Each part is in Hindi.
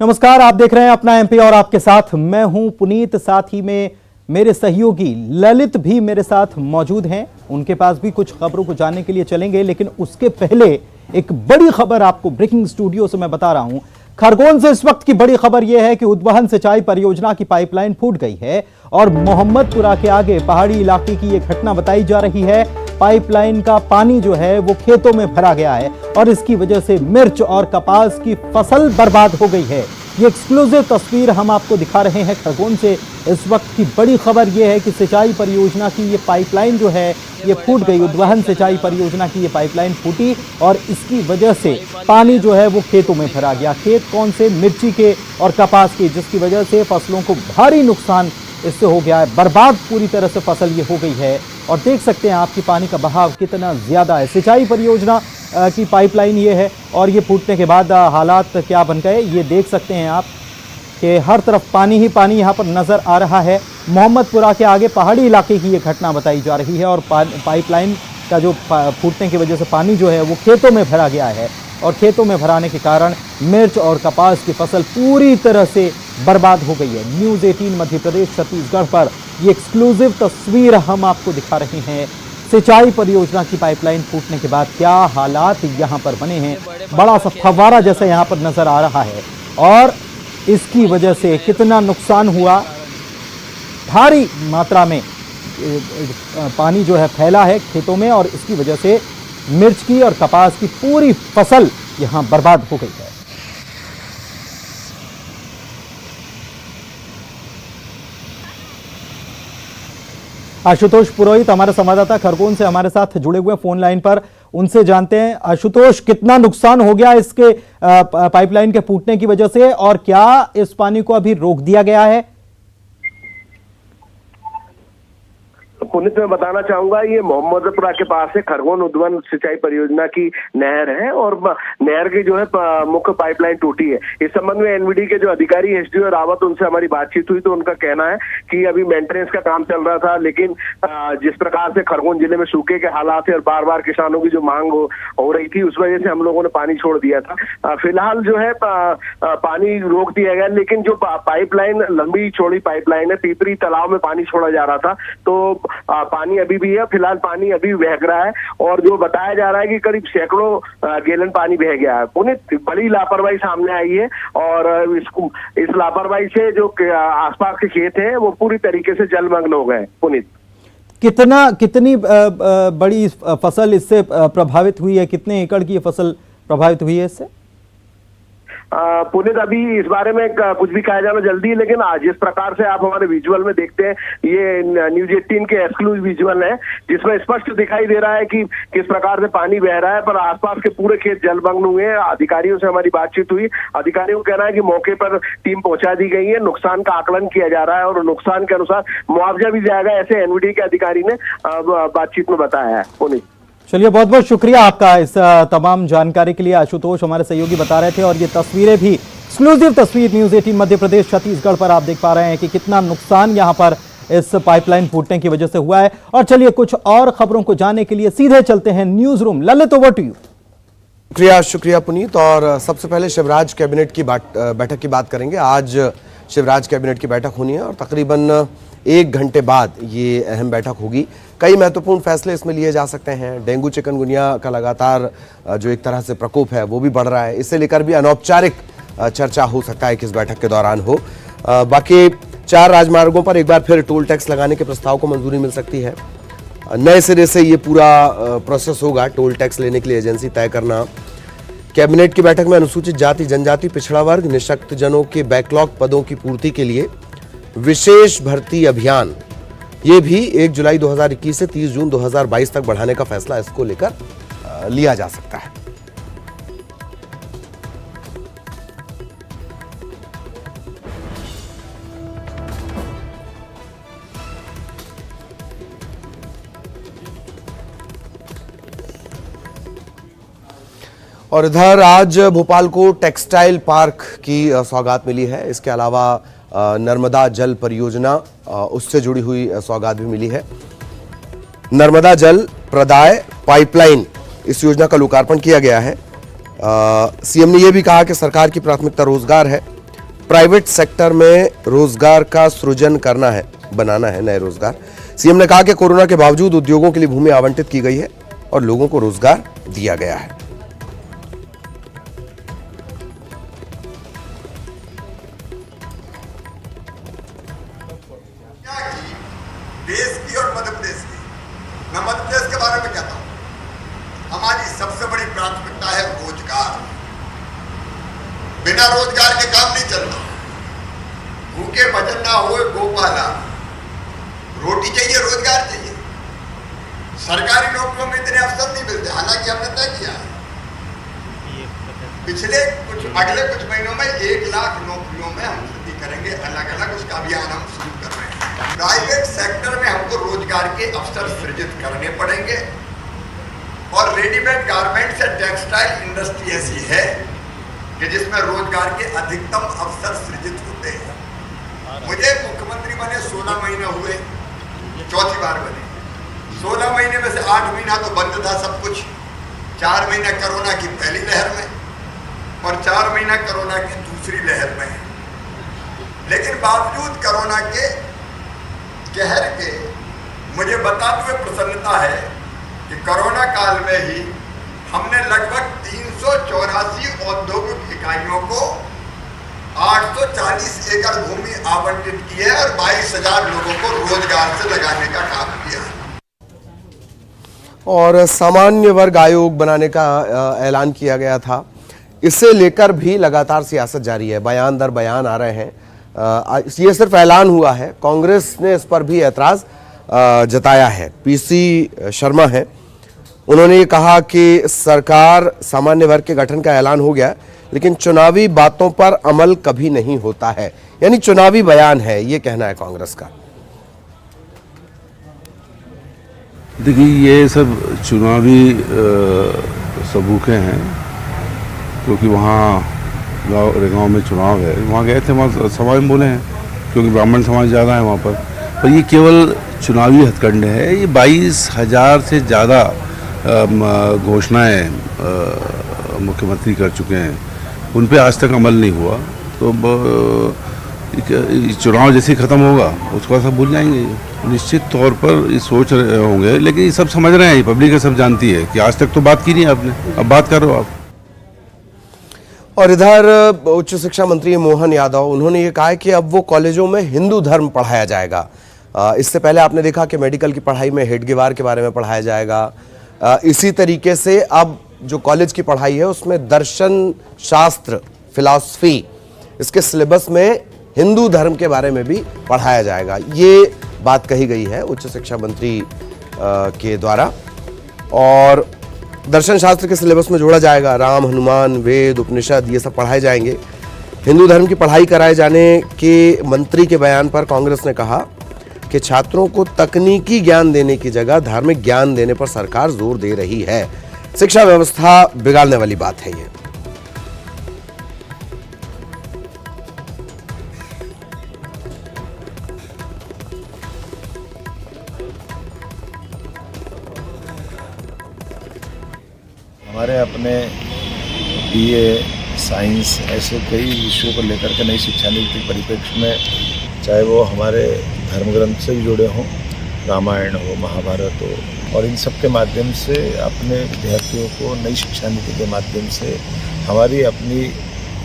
नमस्कार, आप देख रहे हैं अपना एमपी और आपके साथ मैं हूं पुनीत। साथ ही में मेरे सहयोगी ललित भी मेरे साथ मौजूद हैं। उनके पास भी कुछ खबरों को जानने के लिए चलेंगे, लेकिन उसके पहले एक बड़ी खबर आपको ब्रेकिंग स्टूडियो से मैं बता रहा हूं। खरगोन से इस वक्त की बड़ी खबर यह है कि उद्वहन सिंचाई परियोजना की पाइपलाइन फूट गई है और मोहम्मदपुरा के आगे पहाड़ी इलाके की यह घटना बताई जा रही है। पाइपलाइन का पानी जो है वो खेतों में भरा गया है और इसकी वजह से मिर्च और कपास की फसल बर्बाद हो गई है। ये एक्सक्लूसिव तस्वीर हम आपको दिखा रहे हैं खरगोन से। इस वक्त की बड़ी खबर यह है कि सिंचाई परियोजना की ये पाइपलाइन जो है ये फूट गई। उद्वहन सिंचाई परियोजना की ये पाइपलाइन फूटी और इसकी वजह से पानी जो है वो खेतों में भरा गया। खेत कौन से? मिर्ची के और कपास के, जिसकी वजह से फसलों को भारी नुकसान इससे हो गया है। बर्बाद पूरी तरह से फसल ये हो गई है और देख सकते हैं आपकी पानी का बहाव कितना ज्यादा है। सिंचाई परियोजना की पाइपलाइन ये है और ये फूटने के बाद हालात क्या बन गए ये देख सकते हैं आप कि हर तरफ पानी ही पानी यहाँ पर नजर आ रहा है। मोहम्मदपुरा के आगे पहाड़ी इलाके की ये घटना बताई जा रही है और पाइपलाइन का जो फूटने की वजह से पानी जो है वो खेतों में भरा गया है और खेतों में भराने के कारण मिर्च और कपास की फसल पूरी तरह से बर्बाद हो गई है। न्यूज़ 18 मध्य प्रदेश छत्तीसगढ़ पर ये एक्सक्लूसिव तस्वीर हम आपको दिखा रहे हैं। सिंचाई परियोजना की पाइपलाइन फूटने के बाद क्या हालात यहाँ पर बने हैं। बड़ा सा फव्वारा जैसा यहाँ पर नजर आ रहा है और इसकी वजह से कितना नुकसान हुआ। भारी मात्रा में पानी जो है फैला है खेतों में और इसकी वजह से मिर्च की और कपास की पूरी फसल यहां बर्बाद हो गई है। आशुतोष पुरोहित हमारे संवाददाता खरगोन से हमारे साथ जुड़े हुए फोन लाइन पर, उनसे जानते हैं। आशुतोष, कितना नुकसान हो गया इसके पाइपलाइन के फूटने की वजह से और क्या इस पानी को अभी रोक दिया गया है? पुनित मैं बताना चाहूंगा, ये मोहम्मदपुरा के पास है खरगोन उद्वहन सिंचाई परियोजना की नहर है और नहर की जो है मुख्य पाइपलाइन टूटी है। इस संबंध में एनवीडी के जो अधिकारी एसडीओ रावत, उनसे हमारी बातचीत हुई तो उनका कहना है कि अभी मेंटेनेंस का काम चल रहा था, लेकिन जिस प्रकार से खरगोन जिले में सूखे के हालात है और बार बार किसानों की जो मांग हो रही थी, उस वजह से हम लोगों ने पानी छोड़ दिया था। फिलहाल जो है पानी रोक दिया गया, लेकिन जो पाइपलाइन लंबी चौड़ी पाइपलाइन है, पीपरी तालाब में पानी छोड़ा जा रहा था तो पानी अभी भी है। फिलहाल पानी अभी बह रहा है और जो बताया जा रहा है कि करीब सैकड़ों गैलन पानी बह गया है। पुनित, बड़ी लापरवाही सामने आई है और इस लापरवाही से जो आसपास के खेत हैं वो पूरी तरीके से जलमग्न हो गए। पुनित, कितनी बड़ी फसल इससे प्रभावित हुई है? कितने एकड़ की फसल प्रभावित हुई है इससे? पुनित, अभी इस बारे में कुछ भी कहा जाना जल्दी है, लेकिन आज जिस प्रकार से आप हमारे विजुअल में देखते हैं, ये न्यूज़ 18 के एक्सक्लूसिव विजुअल है जिसमें स्पष्ट दिखाई दे रहा है कि किस प्रकार से पानी बह रहा है, पर आसपास के पूरे खेत जलमग्न हुए हैं। अधिकारियों से हमारी बातचीत हुई, अधिकारियों को कहना है कि मौके पर टीम पहुंचा दी गई है, नुकसान का आकलन किया जा रहा है और नुकसान के अनुसार मुआवजा भी जाएगा, ऐसे एनवीडी के अधिकारी ने बातचीत में बताया है। पुनित, चलिए, बहुत बहुत शुक्रिया आपका इस तमाम जानकारी के लिए। आशुतोष हमारे सहयोगी बता रहे थे और ये तस्वीरें भी एक्सक्लूसिव तस्वीर न्यूज़ 18 मध्य प्रदेश छत्तीसगढ़ पर आप देख पा रहे हैं कि कितना नुकसान यहां पर इस पाइपलाइन फूटने की वजह से हुआ है। और चलिए कुछ और खबरों को जानने के लिए सीधे चलते हैं newsroom. Lalit, over to you. शुक्रिया पुनीत। और सबसे पहले शिवराज कैबिनेट की बैठक की बात करेंगे। आज शिवराज कैबिनेट की बैठक होनी है और तकरीबन 1 घंटे बाद ये अहम बैठक होगी। कई महत्वपूर्ण फैसले इसमें लिए जा सकते हैं। डेंगू चिकनगुनिया का लगातार जो एक तरह से प्रकोप है वो भी बढ़ रहा है, इसे लेकर भी अनौपचारिक चर्चा हो सकता है कि इस बैठक के दौरान हो। बाकी 4 राजमार्गों पर एक बार फिर टोल टैक्स लगाने के प्रस्ताव को मंजूरी मिल सकती है। नए सिरे से ये पूरा प्रोसेस होगा, टोल टैक्स लेने के लिए एजेंसी तय करना। कैबिनेट की बैठक में अनुसूचित जाति जनजाति पिछड़ा वर्ग निःशक्त जनों के बैकलॉग पदों की पूर्ति के लिए विशेष भर्ती अभियान, ये भी 1 जुलाई 2021 से 30 जून 2022 तक बढ़ाने का फैसला इसको लेकर लिया जा सकता है। और इधर आज भोपाल को टेक्सटाइल पार्क की सौगात मिली है। इसके अलावा नर्मदा जल परियोजना, उससे जुड़ी हुई सौगात भी मिली है। नर्मदा जल प्रदाय पाइपलाइन, इस योजना का लोकार्पण किया गया है। सीएम ने यह भी कहा कि सरकार की प्राथमिकता रोजगार है। प्राइवेट सेक्टर में रोजगार का सृजन करना है, बनाना है नए रोजगार। सीएम ने कहा कि कोरोना के बावजूद उद्योगों के लिए भूमि आवंटित की गई है और लोगों को रोजगार दिया गया है। देश की और मध्य प्रदेश की, मैं मध्य प्रदेश के बारे में कहता हूं, हमारी सबसे बड़ी प्राथमिकता है रोजगार। बिना रोजगार के काम नहीं चलता। भूखे भजन ना होए गोपाला, रोटी चाहिए, रोजगार चाहिए। सरकारी नौकरियों में इतने अवसर नहीं मिलते, हालांकि हमने तय किया है अगले कुछ महीनों में 1 लाख नौकरियों में हम वृद्धि करेंगे, अलग अलग उसका अभियान हम शुरू कर रहे हैं। प्राइवेट सेक्टर में हमको रोजगार के अवसर सृजित करने पड़ेंगे और रेडीमेड गारमेंट्स या टेक्सटाइल इंडस्ट्री ऐसी है कि जिसमें रोजगार के अधिकतम अवसर सृजित होते हैं। मुझे मुख्यमंत्री बने 16 महीने हुए, चौथी बार बने। 16 महीने में से 8 महीना तो बंद था सब कुछ, 4 महीने कोरोना की पहली लहर में और 4 महीना कोरोना की दूसरी लहर में। लेकिन बावजूद कोरोना के कहर के मुझे बताते हुए प्रसन्नता है कि कोरोना काल में ही हमने लगभग 384 औद्योगिक इकाइयों को 840 एकड़ भूमि आवंटित की है और 22,000 लोगों को रोजगार से लगाने का काम किया है। और सामान्य वर्ग आयोग बनाने का ऐलान किया गया था। इसे लेकर भी लगातार सियासत जारी है, बयान दर बयान आ रहे हैं। ये सिर्फ ऐलान हुआ है, कांग्रेस ने इस पर भी ऐतराज जताया है। पीसी शर्मा है, उन्होंने ये कहा कि सरकार सामान्य वर्ग के गठन का ऐलान हो गया, लेकिन चुनावी बातों पर अमल कभी नहीं होता है, यानी चुनावी बयान है, ये कहना है कांग्रेस का। देखिए, ये सब चुनावी सबूखे हैं, क्योंकि वहाँ गाँव में चुनाव है, वहाँ गए थे, वहाँ सभा में बोले हैं, क्योंकि ब्राह्मण समाज ज़्यादा है वहाँ पर ये केवल चुनावी हथकंडे है। ये 22,000 से ज़्यादा घोषणाएं मुख्यमंत्री कर चुके हैं, उन पे आज तक अमल नहीं हुआ। तो चुनाव जैसे ही ख़त्म होगा उसको सब भूल जाएंगे। निश्चित तौर पर ये सोच रहे होंगे, लेकिन ये सब समझ रहे हैं, पब्लिक सब जानती है कि आज तक तो बात की नहीं आपने, अब बात करो आप। और इधर उच्च शिक्षा मंत्री मोहन यादव, उन्होंने ये कहा है कि अब वो कॉलेजों में हिंदू धर्म पढ़ाया जाएगा। इससे पहले आपने देखा कि मेडिकल की पढ़ाई में हेडगेवार के बारे में पढ़ाया जाएगा। इसी तरीके से अब जो कॉलेज की पढ़ाई है उसमें दर्शन शास्त्र, फिलॉसफी, इसके सिलेबस में हिंदू धर्म के बारे में भी पढ़ाया जाएगा। ये बात कही गई है उच्च शिक्षा मंत्री के द्वारा। और दर्शन शास्त्र के सिलेबस में जोड़ा जाएगा राम, हनुमान, वेद, उपनिषद, ये सब पढ़ाए जाएंगे। हिंदू धर्म की पढ़ाई कराए जाने के मंत्री के बयान पर कांग्रेस ने कहा कि छात्रों को तकनीकी ज्ञान देने की जगह धार्मिक ज्ञान देने पर सरकार जोर दे रही है। शिक्षा व्यवस्था बिगाड़ने वाली बात है ये। हमारे अपने बीए, साइंस, ऐसे कई विषयों को लेकर के नई शिक्षा नीति के परिप्रेक्ष्य में, चाहे वो हमारे धर्म ग्रंथ से भी जुड़े हों, रामायण हो, महाभारत हो, और इन सब के माध्यम से अपने विद्यार्थियों को नई शिक्षा नीति के माध्यम से हमारी अपनी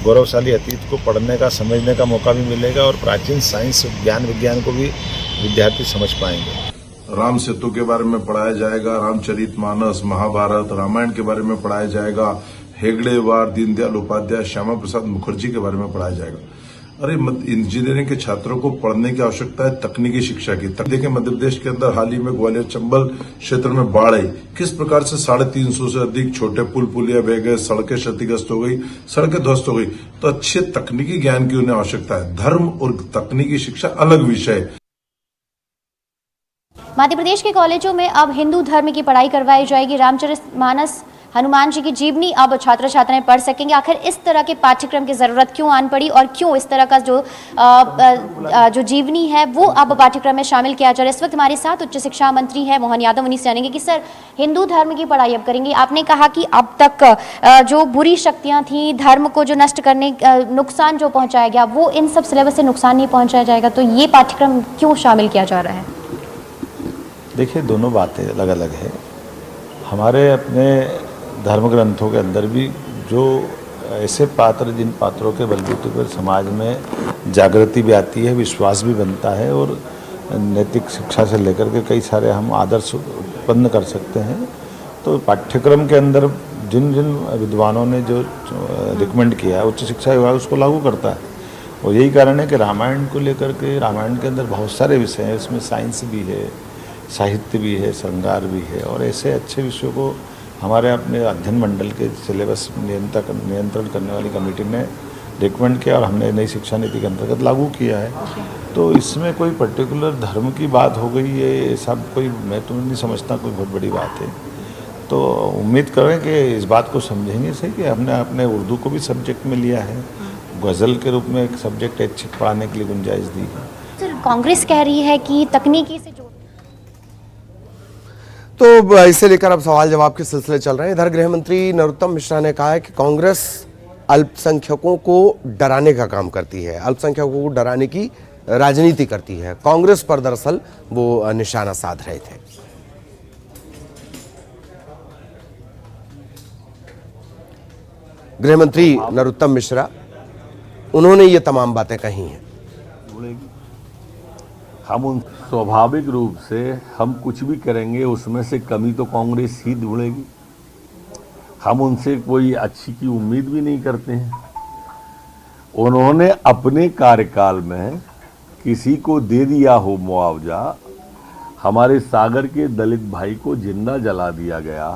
गौरवशाली अतीत को पढ़ने का, समझने का मौका भी मिलेगा और प्राचीन साइंस, ज्ञान, विज्ञान को भी विद्यार्थी समझ पाएंगे। राम सेतु के बारे में पढ़ाया जाएगा, रामचरितमानस, महाभारत, रामायण के बारे में पढ़ाया जाएगा, हेगड़ेवार, दीनदयाल उपाध्याय, श्यामा प्रसाद मुखर्जी के बारे में पढ़ाया जाएगा। अरे इंजीनियरिंग के छात्रों को पढ़ने की आवश्यकता है तकनीकी शिक्षा की। देखिए, मध्य प्रदेश के अंदर हाल ही में ग्वालियर चंबल क्षेत्र में बाढ़ आई, किस प्रकार से 350 से अधिक छोटे पुलिया बह गए, सड़कें क्षतिग्रस्त हो गई, सड़कें ध्वस्त हो गई। तो अच्छे तकनीकी ज्ञान की उन्हें आवश्यकता है। धर्म और तकनीकी शिक्षा अलग विषय है। मध्य प्रदेश के कॉलेजों में अब हिंदू धर्म की पढ़ाई करवाई जाएगी। रामचरितमानस हनुमान जी की जीवनी अब छात्र छात्राएं पढ़ सकेंगे। आखिर इस तरह के पाठ्यक्रम की जरूरत क्यों आन पड़ी और क्यों इस तरह का जो जीवनी है वो अब पाठ्यक्रम में शामिल किया जा रहा है। इस वक्त हमारे साथ उच्च शिक्षा मंत्री है मोहन यादव, उन्हीं से जानेंगे कि सर हिंदू धर्म की पढ़ाई अब करेंगे। आपने कहा कि अब तक जो बुरी शक्तियां थी, धर्म को जो नष्ट करने नुकसान जो पहुंचाया गया, वो इन सब सिलेबस से नुकसान नहीं पहुंचाया जाएगा, तो ये पाठ्यक्रम क्यों शामिल किया जा रहा है? देखिए, दोनों बातें अलग अलग है। हमारे अपने धर्म ग्रंथों के अंदर भी जो ऐसे पात्र, जिन पात्रों के बलबूते पर समाज में जागृति भी आती है, विश्वास भी बनता है और नैतिक शिक्षा से लेकर के कई सारे हम आदर्श उत्पन्न कर सकते हैं, तो पाठ्यक्रम के अंदर जिन जिन विद्वानों ने जो रिकमेंड किया है, उच्च शिक्षा विभाग उसको लागू करता है। और यही कारण है कि रामायण को लेकर के, रामायण के अंदर बहुत सारे विषय हैं, इसमें साइंस भी है, साहित्य भी है, श्रृंगार भी है, और ऐसे अच्छे विषयों को हमारे अपने अध्ययन मंडल के सिलेबस नियंत्रण करने वाली कमेटी ने रिकमेंड किया और हमने नई शिक्षा नीति के अंतर्गत लागू किया है। तो इसमें कोई पर्टिकुलर धर्म की बात हो गई, ये सब कोई, मैं तो नहीं समझता कोई बहुत बड़ी बात है। तो उम्मीद करें कि इस बात को समझेंगे सही कि हमने अपने उर्दू को भी सब्जेक्ट में लिया है, गज़ल के रूप में एक सब्जेक्ट अच्छे पढ़ाने के लिए गुंजाइश दी है। सर, कांग्रेस कह रही है कि तकनीकी से तो इसे लेकर अब सवाल जवाब के सिलसिले चल रहे हैं। इधर गृह मंत्री नरोत्तम मिश्रा ने कहा है कि कांग्रेस अल्पसंख्यकों को डराने का काम करती है, अल्पसंख्यकों को डराने की राजनीति करती है। कांग्रेस पर दरअसल वो निशाना साध रहे थे। गृह मंत्री नरोत्तम मिश्रा, उन्होंने ये तमाम बातें कही हैं। हम उन स्वाभाविक रूप से हम कुछ भी करेंगे उसमें से कमी तो कांग्रेस ही ढूंढेगी। हम उनसे कोई अच्छी की उम्मीद भी नहीं करते हैं। उन्होंने अपने कार्यकाल में किसी को दे दिया हो मुआवजा, हमारे सागर के दलित भाई को जिंदा जला दिया गया,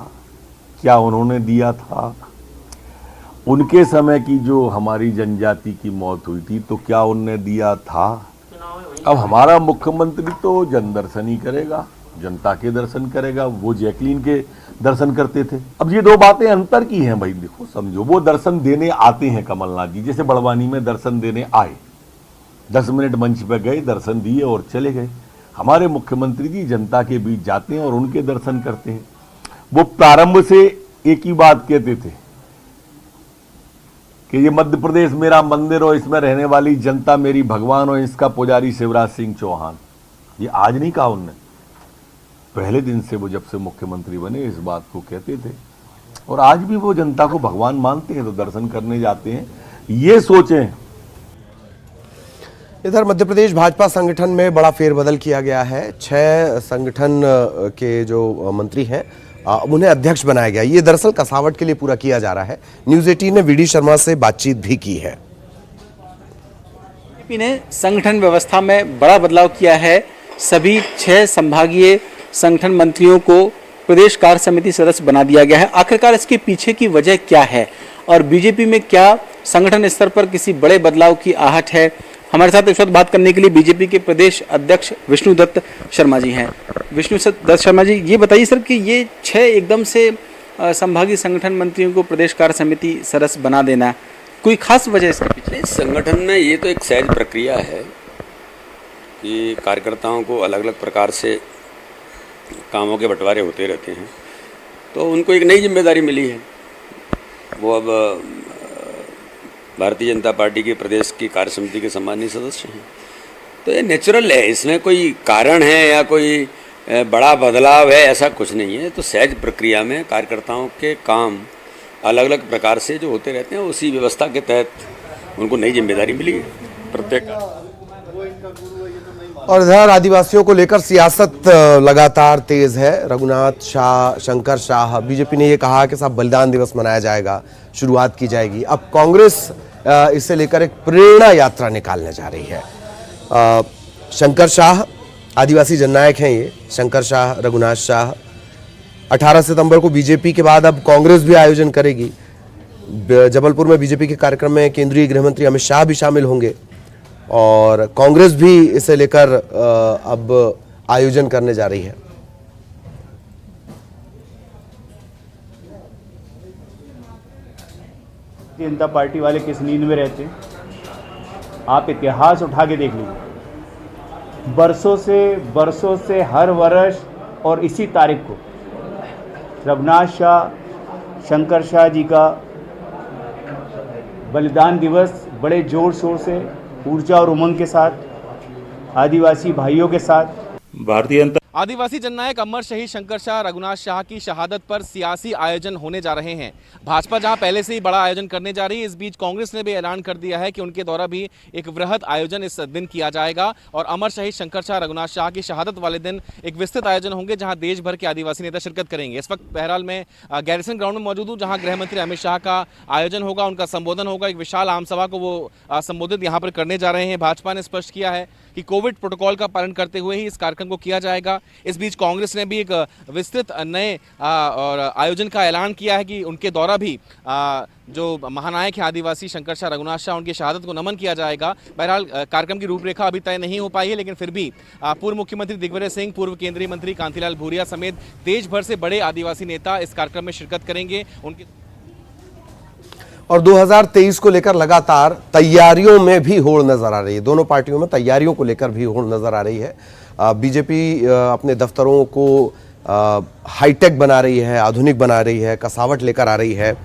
क्या उन्होंने दिया था? उनके समय की जो हमारी जनजाति की मौत हुई थी तो क्या उनने दिया था? अब हमारा मुख्यमंत्री तो जन दर्शन ही करेगा, जनता के दर्शन करेगा। वो जैकलीन के दर्शन करते थे। अब ये दो बातें अंतर की हैं भाई, देखो समझो। वो दर्शन देने आते हैं कमलनाथ जी, जैसे बड़वानी में दर्शन देने आए, 10 मिनट मंच पर गए, दर्शन दिए और चले गए। हमारे मुख्यमंत्री जी जनता के बीच जाते हैं और उनके दर्शन करते हैं। वो प्रारंभ से एक ही बात कहते थे कि ये मध्य प्रदेश मेरा मंदिर और इसमें रहने वाली जनता मेरी भगवान और इसका पुजारी शिवराज सिंह चौहान। ये आज नहीं कहा उनने, पहले दिन से वो जब से मुख्यमंत्री बने इस बात को कहते थे और आज भी वो जनता को भगवान मानते हैं तो दर्शन करने जाते हैं। ये सोचें। इधर मध्य प्रदेश भाजपा संगठन में बड़ा फेरबदल किया गया है। 6 संगठन के जो मंत्री हैं उन्हें अध्यक्ष बनाया गया। ये दरअसल कसावट के लिए पूरा किया जा रहा है। न्यूज़ 18 ने वीडी शर्मा से बातचीत भी की है। बीजेपी ने संगठन व्यवस्था में बड़ा बदलाव किया है। सभी 6 संभागीय संगठन मंत्रियों को प्रदेश कार्य समिति सदस्य बना दिया गया है। आखिरकार इसके पीछे की वजह क्या है और बीजेपी में क्या संगठन स्तर पर किसी बड़े बदलाव की आहट है? हमारे साथ इस वक्त बात करने के लिए बीजेपी के प्रदेश अध्यक्ष विष्णुदत्त शर्मा जी हैं। विष्णुदत्त शर्मा जी, ये बताइए सर कि ये 6 एकदम से संभागीय संगठन मंत्रियों को प्रदेश कार्य समिति सदस्य बना देना, कोई खास वजह इसके पीछे? संगठन में ये तो एक सहज प्रक्रिया है कि कार्यकर्ताओं को अलग अलग प्रकार से कामों के बंटवारे होते रहते हैं, तो उनको एक नई जिम्मेदारी मिली है। वो अब भारतीय जनता पार्टी के प्रदेश की कार्य समिति के सम्मानीय सदस्य हैं, तो ये नेचुरल है। इसमें कोई कारण है या कोई बड़ा बदलाव है, ऐसा कुछ नहीं है। तो सहज प्रक्रिया में कार्यकर्ताओं के काम अलग अलग प्रकार से जो होते रहते हैं, उसी व्यवस्था के तहत उनको नई जिम्मेदारी मिली है प्रत्येक। और इधर आदिवासियों को लेकर सियासत लगातार तेज है। रघुनाथ शाह, शंकर शाह, बीजेपी ने यह कहा कि साहब बलिदान दिवस मनाया जाएगा, शुरुआत की जाएगी। अब कांग्रेस इसे लेकर एक प्रेरणा यात्रा निकालने जा रही है। शंकर शाह आदिवासी जननायक हैं ये, शंकर शाह, रघुनाथ शाह। 18 सितंबर को बीजेपी के बाद अब कांग्रेस भी आयोजन करेगी। जबलपुर में बीजेपी के कार्यक्रम में केंद्रीय गृह मंत्री अमित शाह भी शामिल होंगे और कांग्रेस भी इसे लेकर अब आयोजन करने जा रही है। भारतीय जनता पार्टी वाले किस नींद में रहते हैं। आप इतिहास उठा के देख लीजिए, बरसों से हर वर्ष और इसी तारीख को रघुनाथ शाह, शंकर शाह जी का बलिदान दिवस बड़े जोर शोर से, ऊर्जा और उमंग के साथ, आदिवासी भाइयों के साथ भारतीय जनता आदिवासी जननायक अमर शहीद शंकर शाह रघुनाथ शाह की शहादत पर सियासी आयोजन होने जा रहे हैं। भाजपा जहां पहले से ही बड़ा आयोजन करने जा रही है, इस बीच कांग्रेस ने भी ऐलान कर दिया है कि उनके द्वारा भी एक वृहद आयोजन इस दिन किया जाएगा और अमर शहीद शंकर शाह रघुनाथ शाह की शहादत वाले दिन एक विस्तृत आयोजन होंगे जहां देश भर के आदिवासी नेता शिरकत करेंगे। इस वक्त बहरहाल मैं गैरिसन ग्राउंड में मौजूद हूँ, जहाँ गृह मंत्री अमित शाह का आयोजन होगा, उनका संबोधन होगा। एक विशाल आम सभा को वो संबोधित यहाँ पर करने जा रहे हैं। भाजपा ने स्पष्ट किया है कि कोविड प्रोटोकॉल का पालन करते हुए ही इस कार्यक्रम को किया जाएगा। इस बीच कांग्रेस ने भी एक विस्तृत नए और आयोजन का ऐलान किया है कि उनके द्वारा भी जो महानायक है आदिवासी शंकर शाह रघुनाथ शाह, उनकी शहादत को नमन किया जाएगा। बहरहाल कार्यक्रम की रूपरेखा अभी तय नहीं हो पाई है, लेकिन फिर भी पूर्व मुख्यमंत्री दिग्विजय सिंह, पूर्व केंद्रीय मंत्री कांतिलाल भूरिया समेत देश भर से बड़े आदिवासी नेता इस कार्यक्रम में शिरकत करेंगे। उनके और 2023 को लेकर लगातार तैयारियों में भी होड़ नजर आ रही है। दोनों पार्टियों में तैयारियों को लेकर भी होड़ नजर आ रही है। बीजेपी अपने दफ्तरों को हाईटेक बना रही है, आधुनिक बना रही है, कसावट लेकर आ रही है।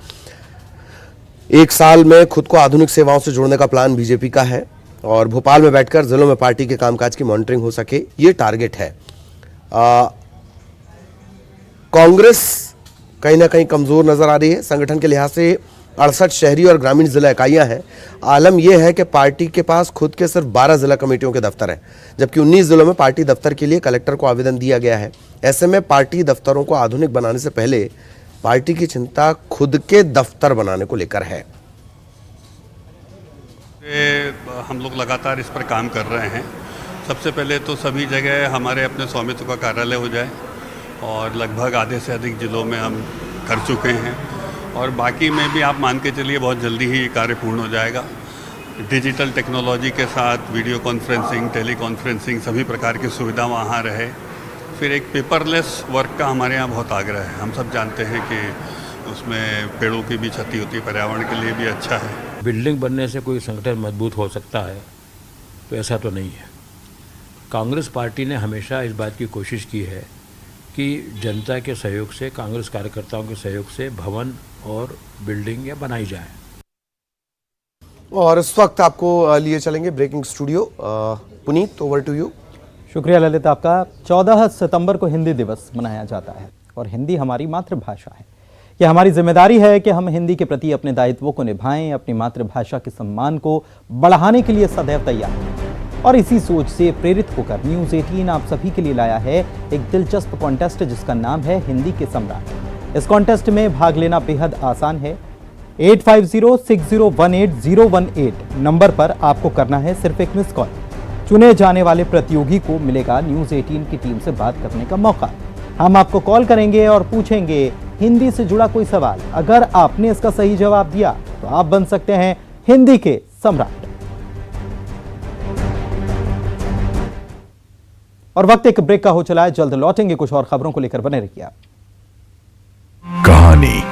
एक साल में खुद को आधुनिक सेवाओं से जोड़ने का प्लान बीजेपी का है और भोपाल में बैठकर जिलों में पार्टी के कामकाज की मॉनिटरिंग हो सके, ये टारगेट है। कांग्रेस कहीं ना कहीं कमजोर नजर आ रही है। संगठन के लिहाज से 68 शहरी और ग्रामीण जिला इकाइयां हैं। आलम यह है कि पार्टी के पास खुद के सिर्फ 12 जिला कमेटियों के दफ्तर हैं, जबकि 19 जिलों में पार्टी दफ्तर के लिए कलेक्टर को आवेदन दिया गया है। ऐसे में पार्टी दफ्तरों को आधुनिक बनाने से पहले पार्टी की चिंता खुद के दफ्तर बनाने को लेकर है। हम लोग लगातार इस पर काम कर रहे हैं। सबसे पहले तो सभी जगह हमारे अपने स्वामित्व का कार्यालय हो जाए और लगभग आधे से अधिक जिलों में हम कर चुके हैं और बाकी में भी आप मान के चलिए बहुत जल्दी ही ये कार्य पूर्ण हो जाएगा। डिजिटल टेक्नोलॉजी के साथ वीडियो कॉन्फ्रेंसिंग, टेली कॉन्फ्रेंसिंग, सभी प्रकार की सुविधा वहाँ रहे। फिर एक पेपरलेस वर्क का हमारे यहाँ बहुत आग्रह है। हम सब जानते हैं कि उसमें पेड़ों की भी क्षति होती है, पर्यावरण के लिए भी अच्छा है। बिल्डिंग बनने से कोई संगठन मजबूत हो सकता है तो ऐसा तो नहीं है। कांग्रेस पार्टी ने हमेशा इस बात की कोशिश की है कि जनता के सहयोग से, कांग्रेस कार्यकर्ताओं के सहयोग से भवन और बिल्डिंग बनाई जाए। और इस वक्त आपको लिए चलेंगे breaking studio. Puneet, over to you. शुक्रिया ललित आपका। 14 सितंबर को हिंदी दिवस मनाया जाता है और हिंदी हमारी मातृभाषा है। यह हमारी जिम्मेदारी है कि हम हिंदी के प्रति अपने दायित्वों को निभाएं, अपनी मातृभाषा के सम्मान को बढ़ाने के लिए सदैव तैयार हैं। और इसी सोच से प्रेरित होकर न्यूज़ 18 आप सभी के लिए लाया है एक दिलचस्प कॉन्टेस्ट जिसका नाम है हिंदी के सम्राट। इस कॉन्टेस्ट में भाग लेना बेहद आसान है। 8506018018 नंबर पर आपको करना है सिर्फ एक मिस कॉल। चुने जाने वाले प्रतियोगी को मिलेगा न्यूज़ 18 की टीम से बात करने का मौका। हम आपको कॉल करेंगे और पूछेंगे हिंदी से जुड़ा कोई सवाल। अगर आपने इसका सही जवाब दिया तो आप बन सकते हैं हिंदी के सम्राट। और वक्त एक ब्रेक का हो चला है, जल्द लौटेंगे कुछ और खबरों को लेकर। बने रहिए आप। कहानी